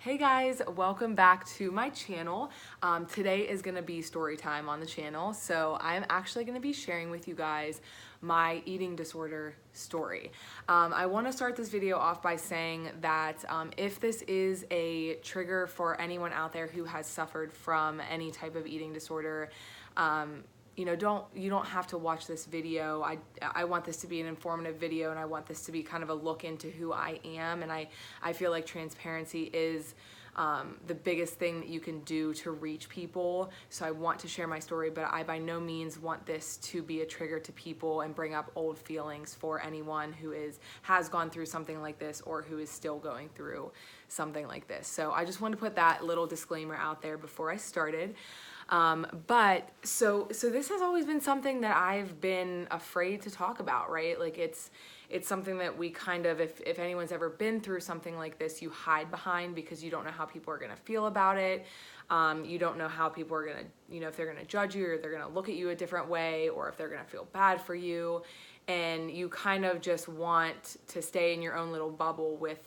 Hey guys, welcome back to my channel. Today is going to be story time on the channel. So I'm actually going to be sharing with you guys my eating disorder story. I want to start this video off by saying that if this is a trigger for anyone out there who has suffered from any type of eating disorder, you don't have to watch this video. I want this to be an informative video, and I want this to be kind of a look into who I am, and I feel like transparency is the biggest thing that you can do to reach people. So I want to share my story, but I by no means want this to be a trigger to people and bring up old feelings for anyone who has gone through something like this or who is still going through something like this. So I just wanted to put that little disclaimer out there before I started. But this has always been something that I've been afraid to talk about, right? Like it's something that we kind of, if anyone's ever been through something like this, you hide behind because you don't know how people are going to feel about it. You don't know how people are going to, if they're going to judge you or they're going to look at you a different way, or if they're going to feel bad for you. And you kind of just want to stay in your own little bubble with,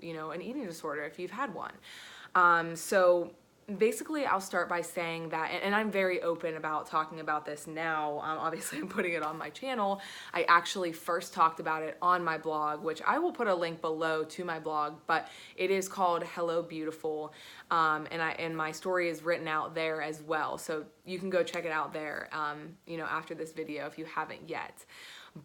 an eating disorder if you've had one. So basically, I'll start by saying that, and I'm very open about talking about this now. Obviously, I'm putting it on my channel. I actually first talked about it on my blog, which I will put a link below to my blog, but it is called Hello Beautiful, and my story is written out there as well. So you can go check it out there, after this video if you haven't yet.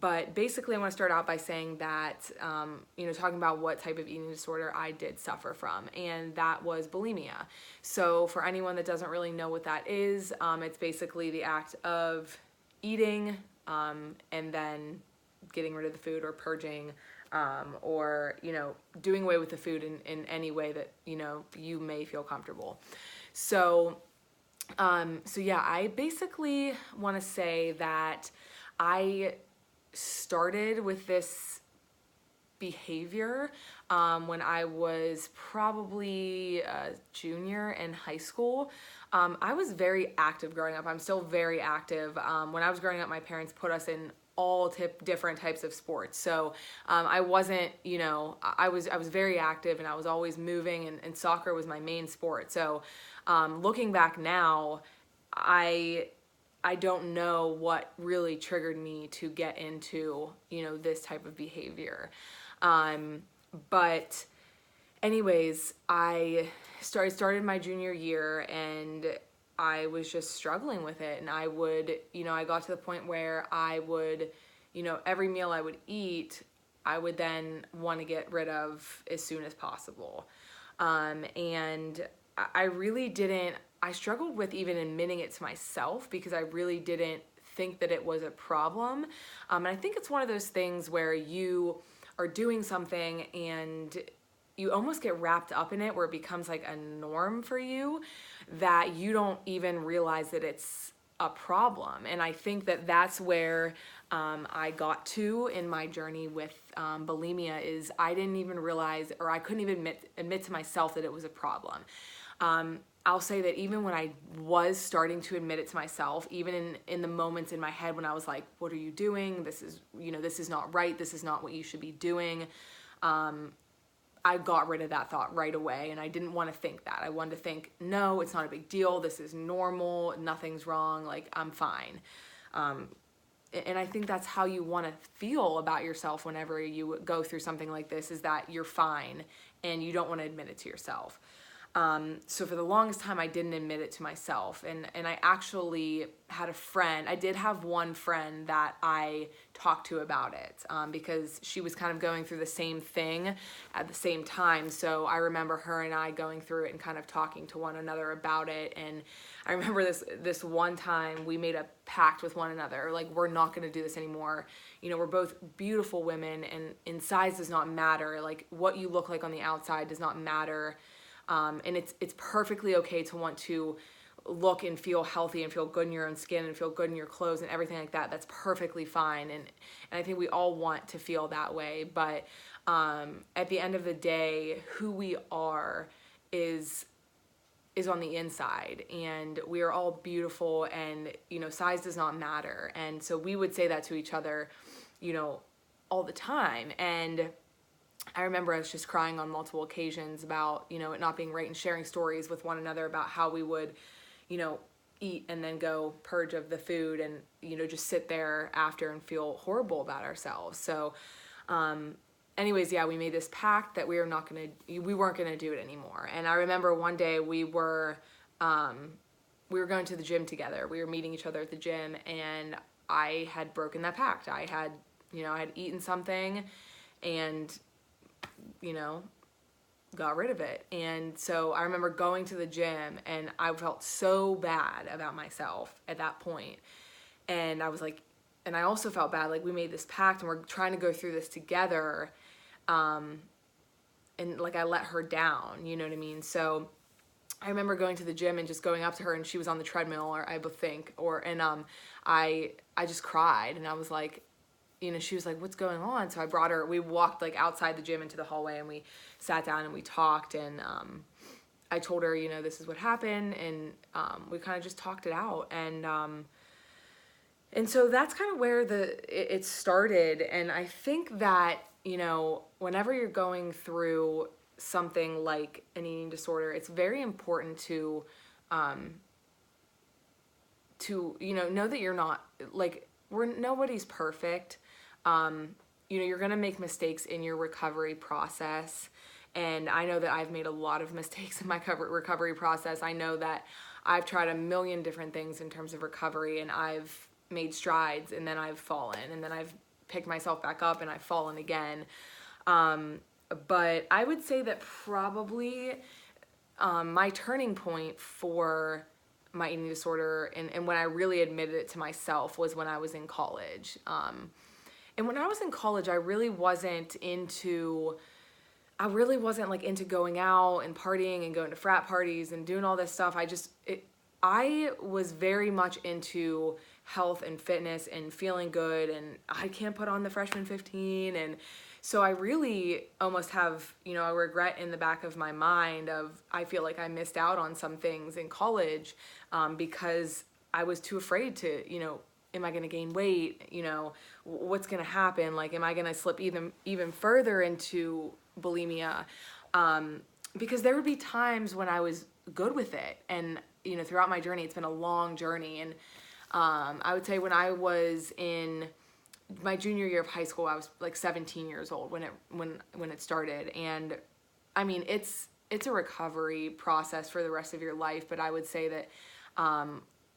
But basically, I want to start out by saying that, talking about what type of eating disorder I did suffer from, and that was bulimia. So for anyone that doesn't really know what that is, it's basically the act of eating and then getting rid of the food or purging, or, doing away with the food in any way that, you may feel comfortable. So yeah, I basically want to say that I started with this behavior when I was probably a junior in high school. I was very active growing up. I'm still very active. When I was growing up, my parents put us in all different types of sports. So I wasn't, I was very active, and I was always moving, and soccer was my main sport. So looking back now, I don't know what really triggered me to get into, this type of behavior. But anyways, I started my junior year, and I was just struggling with it. And I would, I got to the point where I would, every meal I would eat, I would then want to get rid of as soon as possible. And I really didn't, I struggled with even admitting it to myself because I really didn't think that it was a problem. And I think it's one of those things where you are doing something and you almost get wrapped up in it, where it becomes like a norm for you, that you don't even realize that it's a problem. And I think that that's where I got to in my journey with bulimia, is I didn't even realize, or I couldn't even admit to myself that it was a problem. I'll say that even when I was starting to admit it to myself, even in the moments in my head when I was like, what are you doing? This is not right. This is not what you should be doing. I got rid of that thought right away, and I didn't want to think that. I wanted to think, no, it's not a big deal. This is normal. Nothing's wrong. Like, I'm fine. And I think that's how you want to feel about yourself whenever you go through something like this, is that you're fine and you don't want to admit it to yourself. So for the longest time, I didn't admit it to myself. And I actually had a friend. I did have one friend that I talked to about it, because she was kind of going through the same thing at the same time. So I remember her and I going through it and kind of talking to one another about it. And I remember this one time we made a pact with one another, like, we're not going to do this anymore. We're both beautiful women, and size does not matter. Like, what you look like on the outside does not matter. And it's perfectly okay to want to look and feel healthy and feel good in your own skin and feel good in your clothes and everything like that. That's perfectly fine. And I think we all want to feel that way. But at the end of the day, who we are is on the inside, and we are all beautiful, and, size does not matter. And so we would say that to each other, all the time. And I remember us just crying on multiple occasions about, you know, it not being right, and sharing stories with one another about how we would, you know, eat and then go purge of the food and, you know, just sit there after and feel horrible about ourselves. So, anyways, yeah, we made this pact that we weren't gonna do it anymore. And I remember one day we were going to the gym together. We were meeting each other at the gym, and I had broken that pact. I had eaten something, and, you know, got rid of it. And so I remember going to the gym, and I felt so bad about myself at that point. And I was like, and I also felt bad, like we made this pact and we're trying to go through this together. And like I let her down, you know what I mean? So I remember going to the gym and just going up to her, and she was on the treadmill, or I think, I just cried, and I was like, you know, she was like, what's going on? So I brought her, we walked like outside the gym into the hallway, and we sat down and we talked, and I told her, you know, this is what happened, and we kind of just talked it out, and so that's kind of where it started. And I think that, you know, whenever you're going through something like an eating disorder, it's very important to you know that you're not, like, nobody's perfect. You know, you're gonna make mistakes in your recovery process, and I know that I've made a lot of mistakes in my recovery process. I know that I've tried a million different things in terms of recovery, and I've made strides, and then I've fallen, and then I've picked myself back up, and I've fallen again. But I would say that probably my turning point for my eating disorder, and when I really admitted it to myself, was when I was in college. And when I was in college, I really wasn't like into going out and partying and going to frat parties and doing all this stuff. I was very much into health and fitness and feeling good, and I can't put on the freshman 15. And so I really almost have, you know, a regret in the back of my mind of, I feel like I missed out on some things in college because I was too afraid to, you know, am I going to gain weight? You know, what's going to happen? Like, am I going to slip even further into bulimia? Because there would be times when I was good with it. And, you know, throughout my journey, it's been a long journey. And I would say when I was in my junior year of high school, I was like 17 years old when it started. And I mean, it's a recovery process for the rest of your life. But I would say that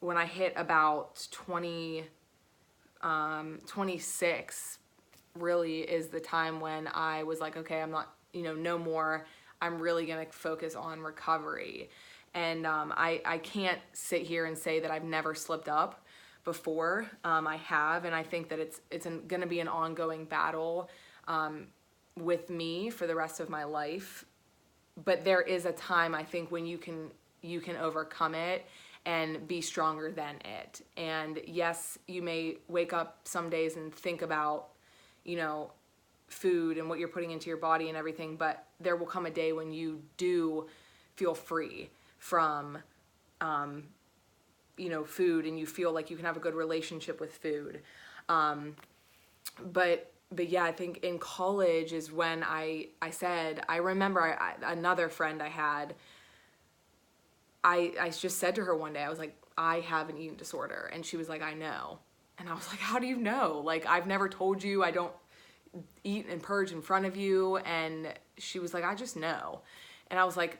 when I hit about 26 really is the time when I was like, okay, I'm not, you know, no more. I'm really going to focus on recovery. And I can't sit here and say that I've never slipped up before. I have, and I think that it's going to be an ongoing battle with me for the rest of my life. But there is a time, I think, when you can overcome it and be stronger than it. And yes, you may wake up some days and think about, you know, food and what you're putting into your body and everything, but there will come a day when you do feel free from you know, food, and you feel like you can have a good relationship with food. But yeah, I think in college is when I remember another friend I had, I just said to her one day, I was like, I have an eating disorder. And she was like, I know. And I was like, how do you know? Like, I've never told you. I don't eat and purge in front of you. And she was like, I just know. And I was like,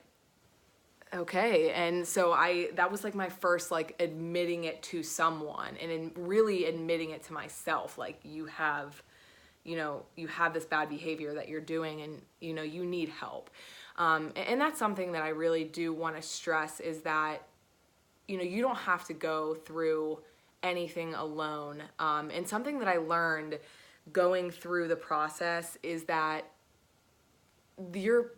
okay. And so that was like my first, like, admitting it to someone, and really admitting it to myself. Like, you have this bad behavior that you're doing, and, you know, you need help. And that's something that I really do want to stress, is that, you know, you don't have to go through anything alone. And something that I learned going through the process is that your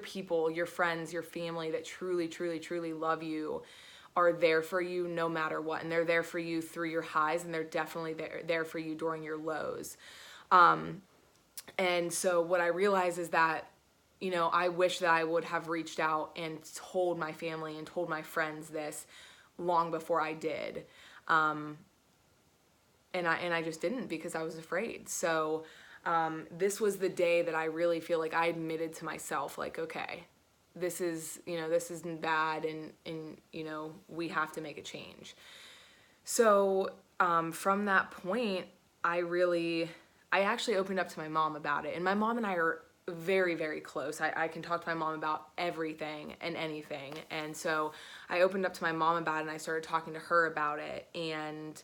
people, your friends, your family that truly, truly, truly love you are there for you no matter what. And they're there for you through your highs, and they're definitely there for you during your lows. And so what I realize is that, you know, I wish that I would have reached out and told my family and told my friends this long before I did. And I just didn't, because I was afraid. So this was the day that I really feel like I admitted to myself, like, okay, this isn't bad, and we have to make a change. So from that point, I actually opened up to my mom about it, and my mom and I are very, very close. I can talk to my mom about everything and anything, and so I opened up to my mom about it, and I started talking to her about it, and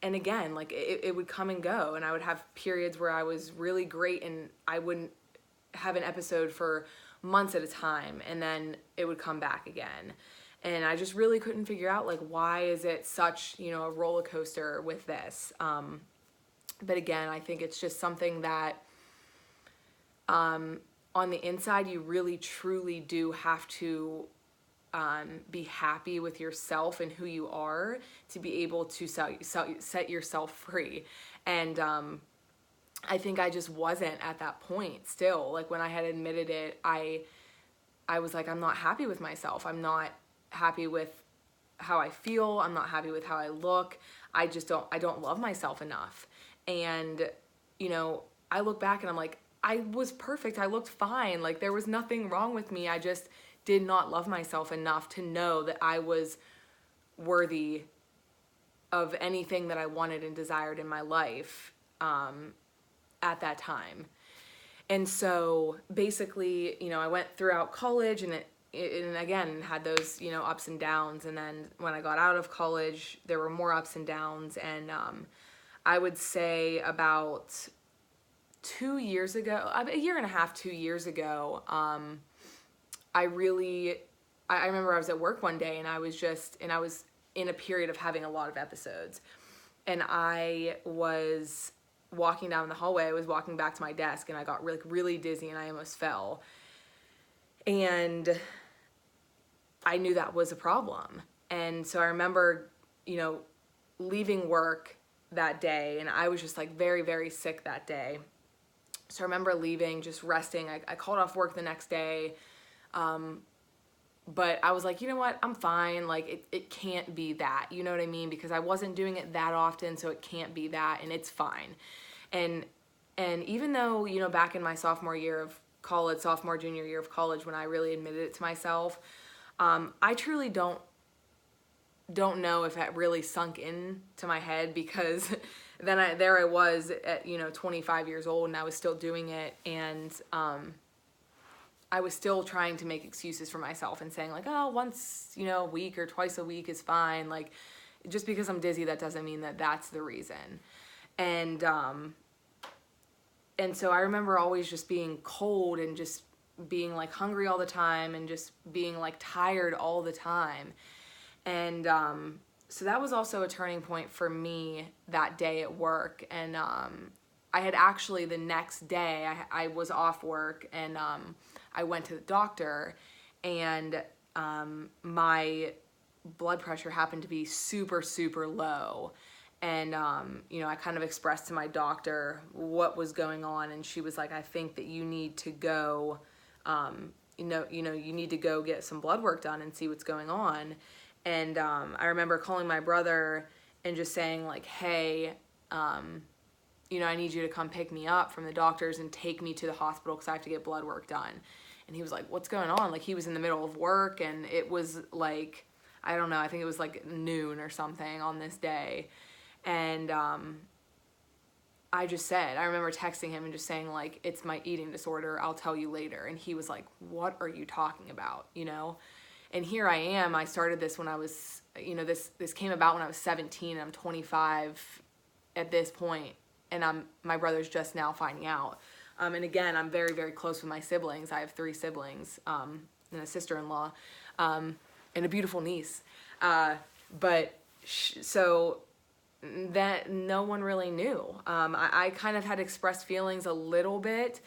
again, like it would come and go, and I would have periods where I was really great, and I wouldn't have an episode for months at a time, and then it would come back again. And I just really couldn't figure out, like, why is it such, a roller coaster with this? But again, I think it's just something that on the inside, you really truly do have to be happy with yourself and who you are to be able to set yourself free. And I think I just wasn't at that point still. Like, when I had admitted it, I was like, I'm not happy with myself. I'm not happy with how I feel. I'm not happy with how I look. I don't love myself enough. And, I look back and I'm like, I was perfect. I looked fine. Like, there was nothing wrong with me. I just did not love myself enough to know that I was worthy of anything that I wanted and desired in my life at that time. And so basically, I went throughout college, and and again had those, ups and downs. And then when I got out of college, there were more ups and downs. And I would say about 2 years ago, a year and a half, 2 years ago, I remember I was at work one day, and I was in a period of having a lot of episodes, and I was walking down the hallway. I was walking back to my desk, and I got really dizzy, and I almost fell. And I knew that was a problem. And so I remember, leaving work that day, and I was just like very, very sick that day. So I remember leaving, just resting. I called off work the next day. But I was like, you know what, I'm fine. Like, it can't be that, you know what I mean? Because I wasn't doing it that often, so it can't be that, and it's fine. And even though, back in my sophomore, junior year of college, when I really admitted it to myself, I truly don't know if that really sunk in to my head, because then there I was at, 25 years old, and I was still doing it, and I was still trying to make excuses for myself and saying, like, oh, once, a week or twice a week is fine. Like, just because I'm dizzy, that doesn't mean that that's the reason. And so I remember always just being cold and just being like hungry all the time, and just being like tired all the time. And so that was also a turning point for me that day at work. And I had actually, the next day, I was off work, and I went to the doctor, and my blood pressure happened to be super, super low. And, I kind of expressed to my doctor what was going on, and she was like, I think that you need to go, you need to go get some blood work done and see what's going on. And I remember calling my brother and just saying, like, hey, I need you to come pick me up from the doctors and take me to the hospital because I have to get blood work done. And he was like, what's going on? Like, he was in the middle of work, and it was like, I don't know, I think it was like noon or something on this day. And I remember texting him and just saying, like, it's my eating disorder, I'll tell you later. And he was like, what are you talking about, And here I am. I started this when I was, this came about when I was 17, and I'm 25 at this point, and my brother's just now finding out. And again, I'm very, very close with my siblings. I have 3 siblings, and a sister-in-law, and a beautiful niece. So that no one really knew. I kind of had expressed feelings a little bit,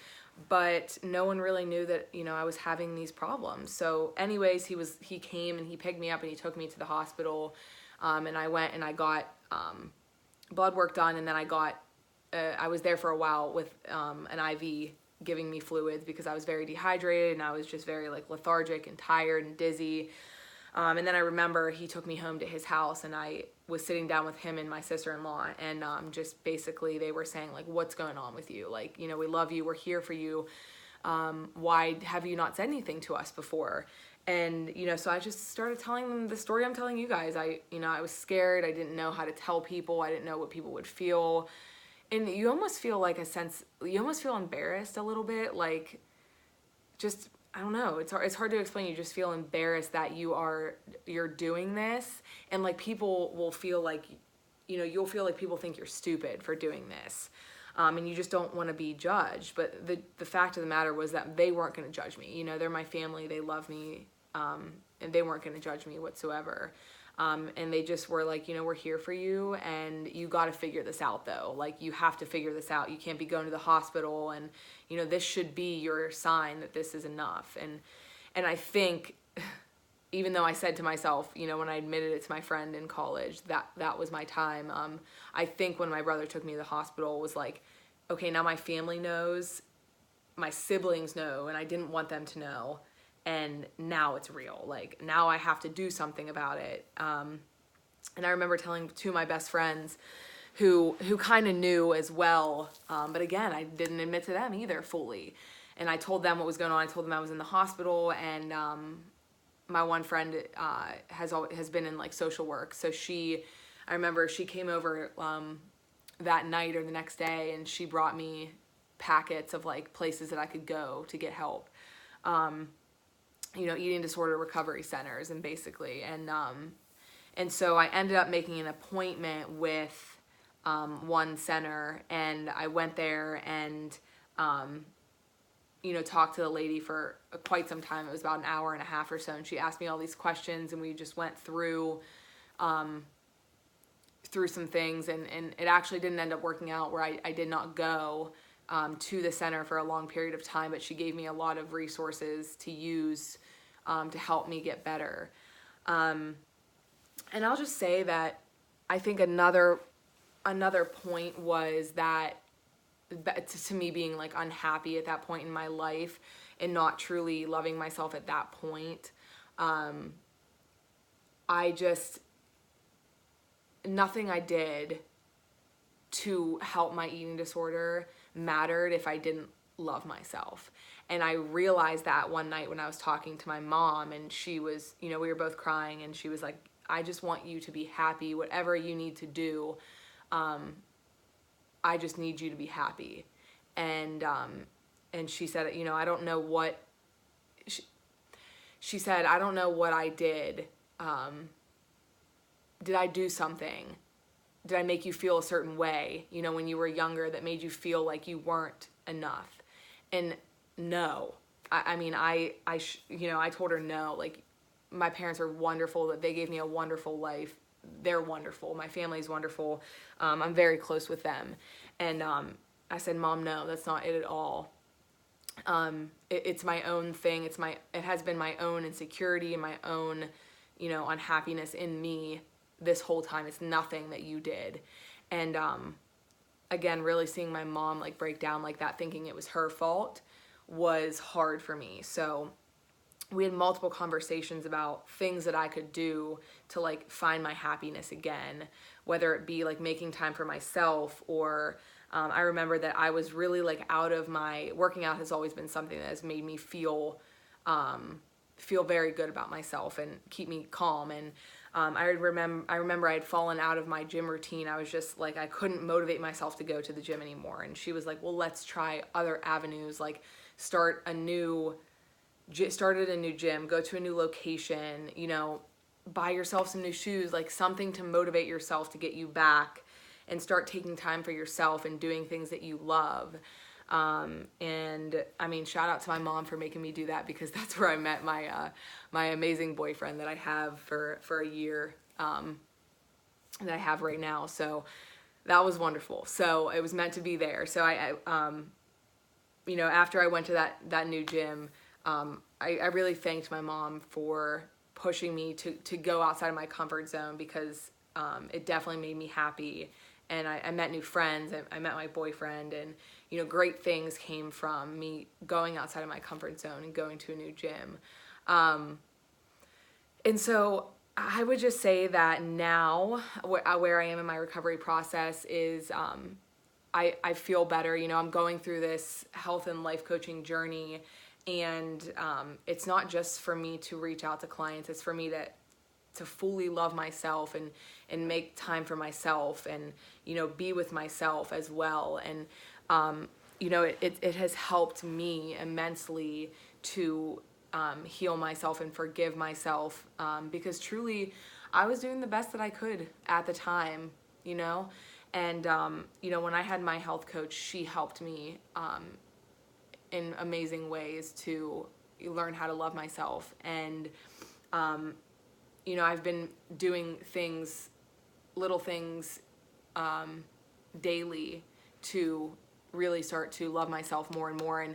but no one really knew that, I was having these problems. So anyways, he came and he picked me up and he took me to the hospital. And I went and I got blood work done, and then I was there for a while with an IV giving me fluids because I was very dehydrated, and I was just very like lethargic and tired and dizzy. And then I remember he took me home to his house, and I was sitting down with him and my sister-in-law, and just basically they were saying like, what's going on with you? Like, you know, we love you, we're here for you. Why have you not said anything to us before? And, you know, so I just started telling them the story I'm telling you guys. I was scared. I didn't know how to tell people. I didn't know what people would feel. And you almost feel like you almost feel embarrassed a little bit, like just, I don't know, it's hard to explain. You just feel embarrassed that you're doing this, and like people will feel like, you know, you'll feel like people think you're stupid for doing this. And you just don't want to be judged. But the fact of the matter was that they weren't going to judge me. You know, they're my family, they love me, and they weren't going to judge me whatsoever. And they just were like, you know, we're here for you, and you got to figure this out though. Like, you have to figure this out. You can't be going to the hospital, and, you know, this should be your sign that this is enough. And I think, even though I said to myself, you know, when I admitted it to my friend in college, that was my time. I think when my brother took me to the hospital, it was like, okay, now my family knows, my siblings know, and I didn't want them to know. And now it's real. Like, now I have to do something about it. And I remember telling two of my best friends who kind of knew as well. But again, I didn't admit to them either fully. And I told them what was going on. I told them I was in the hospital, and my one friend has been in like social work. So I remember she came over that night or the next day, and she brought me packets of like places that I could go to get help. You know, eating disorder recovery centers, and basically, and so I ended up making an appointment with one center, and I went there and you know, talked to the lady for quite some time. It was about an hour and a half or so, and she asked me all these questions, and we just went through some things, and it actually didn't end up working out, where I did not go to the center for a long period of time, but she gave me a lot of resources to use to help me get better. And I'll just say that I think another point was that, to me, being like unhappy at that point in my life and not truly loving myself at that point, nothing I did to help my eating disorder mattered if I didn't love myself. And I realized that one night when I was talking to my mom, and she was, you know, we were both crying, and she was like, I just want you to be happy. Whatever you need to do, I just need you to be happy. And she said, you know, I don't know what, she said, I don't know what I did. Did I do something? Did I make you feel a certain way, you know, when you were younger, that made you feel like you weren't enough? And no. I mean, you know, I told her no. Like, my parents are wonderful, that they gave me a wonderful life. They're wonderful. My family's wonderful. I'm very close with them. And I said, Mom, no, that's not it at all. It's my own thing. It has been my own insecurity and my own, you know, unhappiness in me this whole time. It's nothing that you did. And again, really seeing my mom like break down like that, thinking it was her fault, was hard for me. So we had multiple conversations about things that I could do to like find my happiness again, whether it be like making time for myself, or I remember that I was really like working out has always been something that has made me feel very good about myself and keep me calm. And I remember I had fallen out of my gym routine. I was just like, I couldn't motivate myself to go to the gym anymore. And she was like, well, let's try other avenues, like started a new gym, go to a new location, you know, buy yourself some new shoes, like something to motivate yourself to get you back, and start taking time for yourself and doing things that you love. And I mean, shout out to my mom for making me do that, because that's where I met my amazing boyfriend that I have for a year, that I have right now. So that was wonderful. So it was meant to be there. So I you know, after I went to that new gym, I really thanked my mom for pushing me to go outside of my comfort zone, because it definitely made me happy. And I met new friends. I met my boyfriend, and, you know, great things came from me going outside of my comfort zone and going to a new gym. And so I would just say that now where I am in my recovery process is I feel better. You know, I'm going through this health and life coaching journey, and it's not just for me to reach out to clients. It's for me to fully love myself and make time for myself, and you know, be with myself as well. And you know, it has helped me immensely to heal myself and forgive myself, because truly I was doing the best that I could at the time, you know. And you know, when I had my health coach, she helped me in amazing ways to learn how to love myself. And you know, I've been doing things, little things, daily to really start to love myself more and more. And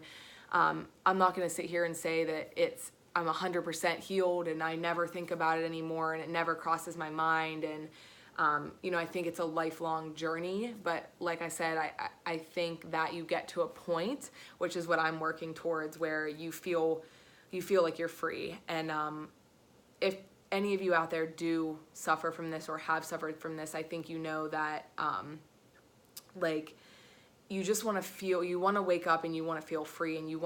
I'm not going to sit here and say that I'm 100% healed and I never think about it anymore and it never crosses my mind. And you know, I think it's a lifelong journey, but like I said, I think that you get to a point, which is what I'm working towards, where you feel like you're free. And if any of you out there do suffer from this or have suffered from this, I think you know that like, you just want to feel, you want to wake up and you want to feel free, and you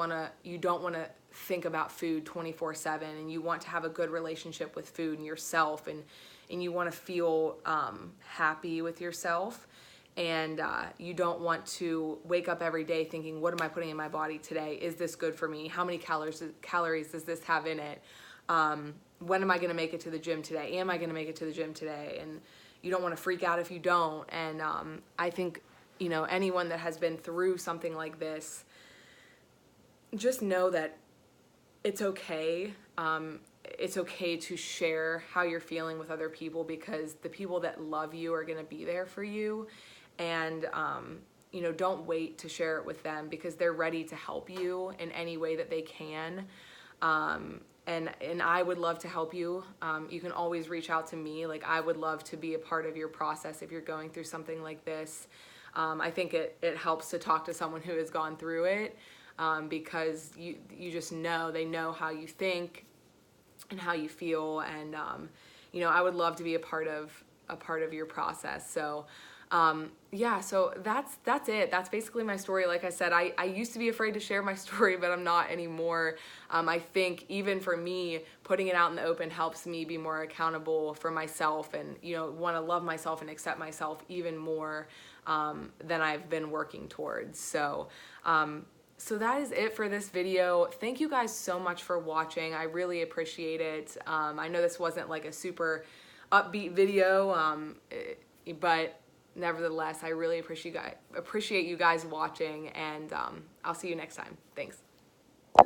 don't want to think about food 24/7, and you want to have a good relationship with food and yourself, and you want to feel happy with yourself. And you don't want to wake up every day thinking, what am I putting in my body today? Is this good for me? How many calories does this have in it? When am I going to make it to the gym today? Am I going to make it to the gym today? And you don't want to freak out if you don't. And I think, you know, anyone that has been through something like this, just know that it's okay. It's okay to share how you're feeling with other people, because the people that love you are going to be there for you. And you know, don't wait to share it with them, because they're ready to help you in any way that they can. And I would love to help you. You can always reach out to me. Like, I would love to be a part of your process if you're going through something like this. I think it helps to talk to someone who has gone through it, because you just know, they know how you think and how you feel. And you know, I would love to be a part of your process. So yeah, so that's it. That's basically my story. Like I said, I used to be afraid to share my story, but I'm not anymore. I think even for me, putting it out in the open helps me be more accountable for myself, and, you know, want to love myself and accept myself even more than I've been working towards. So, so that is it for this video. Thank you guys so much for watching. I really appreciate it. I know this wasn't like a super upbeat video, but nevertheless, I really appreciate you guys watching, and I'll see you next time. Thanks.